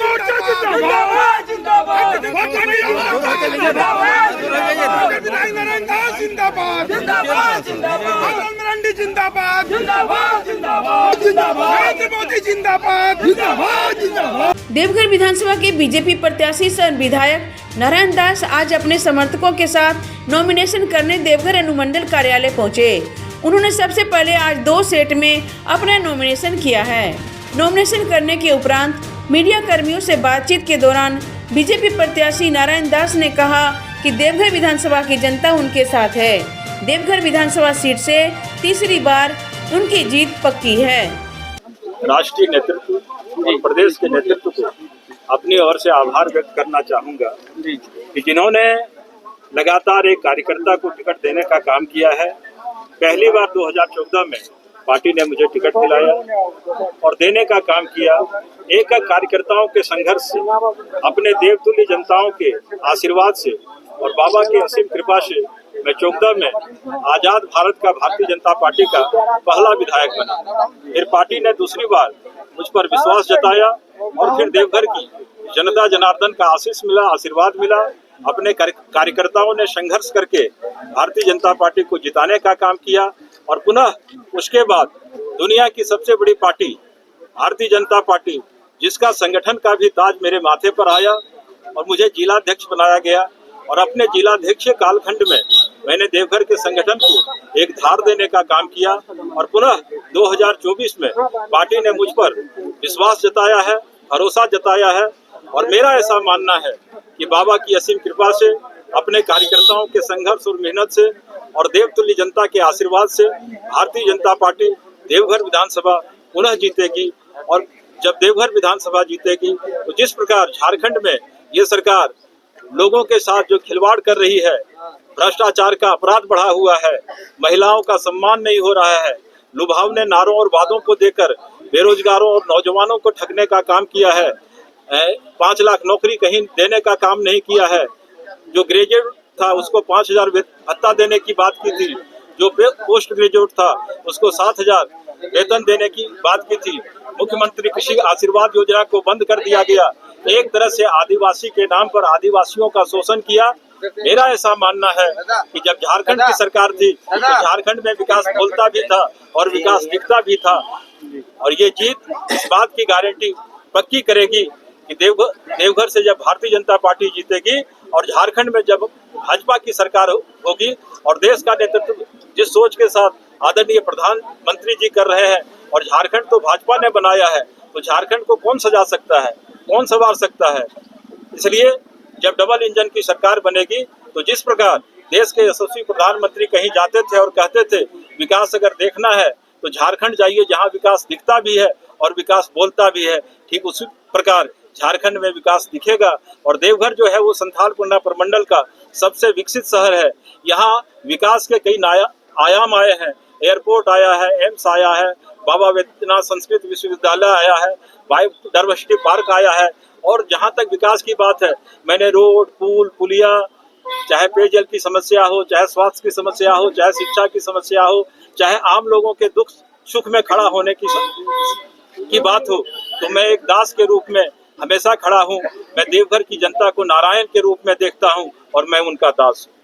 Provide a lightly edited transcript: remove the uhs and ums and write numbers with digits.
मोर्चा जिंदाबाद जिंदाबाद जिंदाबाद जिंदाबाद मरांडी जिंदाबाद जिंदाबाद जिंदाबाद जिंदाबाद नरेंद्र मोदी जिंदाबाद जिंदाबाद जिंदाबाद। देवघर विधानसभा के बीजेपी प्रत्याशी सह विधायक नारायण दास आज अपने समर्थकों के साथ नॉमिनेशन करने देवघर अनुमंडल कार्यालय पहुंचे। उन्होंने सबसे पहले आज 2 सेट में अपना नॉमिनेशन किया है। नॉमिनेशन करने के उपरांत मीडिया कर्मियों से बातचीत के दौरान बीजेपी प्रत्याशी नारायण दास ने कहा कि देवघर विधानसभा की जनता उनके साथ है। देवघर विधानसभा सीट से तीसरी बार उनकी जीत पक्की है। राष्ट्रीय नेतृत्व और प्रदेश के नेतृत्व को अपनी ओर से आभार व्यक्त करना चाहूँगा कि जिन्होंने लगातार एक कार्यकर्ता को टिकट देने का काम किया है। पहली बार 2014 में पार्टी ने मुझे टिकट दिलाया और देने का काम किया। एक कार्यकर्ताओं के संघर्ष से, अपने देवतुल्य जनताओं के आशीर्वाद से और बाबा की असीम कृपा से मैं 14 में आजाद भारत का भारतीय जनता पार्टी का पहला विधायक बना। फिर पार्टी ने दूसरी बार मुझ पर विश्वास जताया और फिर देवघर की जनता जनार्दन का आशीष मिला, आशीर्वाद मिला। अपने कार्यकर्ताओं ने संघर्ष करके भारतीय जनता पार्टी को जिताने का काम किया और पुनः उसके बाद दुनिया की सबसे बड़ी पार्टी भारतीय जनता पार्टी, जिसका संगठन का भी ताज मेरे माथे पर आया और मुझे जिलाध्यक्ष बनाया गया। और अपने जिलाध्यक्ष कालखंड में मैंने देवघर के संगठन को एक धार देने का काम किया और पुनः 2024 में पार्टी ने मुझ पर विश्वास जताया है, भरोसा जताया है। और मेरा ऐसा मानना है कि बाबा की असीम कृपा से, अपने कार्यकर्ताओं के संघर्ष और मेहनत से और देवतुल्य जनता के आशीर्वाद से भारतीय जनता पार्टी देवघर विधानसभा पुनः जीतेगी। और जब देवघर विधानसभा जीतेगी तो जिस प्रकार झारखंड में ये सरकार लोगों के साथ जो खिलवाड़ कर रही है, भ्रष्टाचार का अपराध बढ़ा हुआ है, महिलाओं का सम्मान नहीं हो रहा है, लुभावने नारों और वादों को देकर बेरोजगारों और नौजवानों को ठगने का काम किया है, 5 लाख नौकरी कहीं देने का काम नहीं किया है, जो ग्रेजुएट था उसको 5,000 भत्ता देने की बात की थी, जो पोस्ट ग्रेजुएट था उसको 7,000 वेतन देने की बात की थी। मुख्यमंत्री कृषि आशीर्वाद योजना को बंद कर दिया गया। एक तरह से आदिवासी के नाम पर आदिवासियों का शोषण किया। मेरा ऐसा मानना है कि जब झारखंड की सरकार थी तो झारखंड में विकास बोलता भी था और विकास दिखता भी था। और ये जीत इस बात की गारंटी पक्की करेगी कि देवघर से जब भारतीय जनता पार्टी जीतेगी और झारखंड में जब भाजपा की सरकार होगी और देश का नेतृत्व जिस सोच के साथ आदरणीय प्रधानमंत्री जी कर रहे हैं, और झारखंड तो भाजपा ने बनाया है, तो झारखंड को कौन सजा सकता है, कौन संवार सकता है। इसलिए जब डबल इंजन की सरकार बनेगी तो जिस प्रकार देश के यशस्वी प्रधानमंत्री कहीं जाते थे और कहते थे विकास अगर देखना है तो झारखंड जाइए, जहां विकास दिखता भी है और विकास बोलता भी है, ठीक उसी प्रकार झारखंड में विकास दिखेगा। और देवघर जो है वो संथालकुंडा प्रमंडल का सबसे विकसित शहर है। यहाँ विकास के कई नया आयाम आए हैं। एयरपोर्ट आया है, एम्स आया है, बाबा वैद्यनाथ संस्कृत विश्वविद्यालय आया है, बायोडायवर्सिटी पार्क आया है। और जहाँ तक विकास की बात है, मैंने रोड, पुल, पुलिया, चाहे पेयजल की समस्या हो, चाहे स्वास्थ्य की समस्या हो, चाहे शिक्षा की समस्या हो, चाहे आम लोगों के दुख सुख में खड़ा होने की बात हो, तो मैं एक दास के रूप में हमेशा खड़ा हूँ। मैं देवघर की जनता को नारायण के रूप में देखता हूँ और मैं उनका दास हूँ।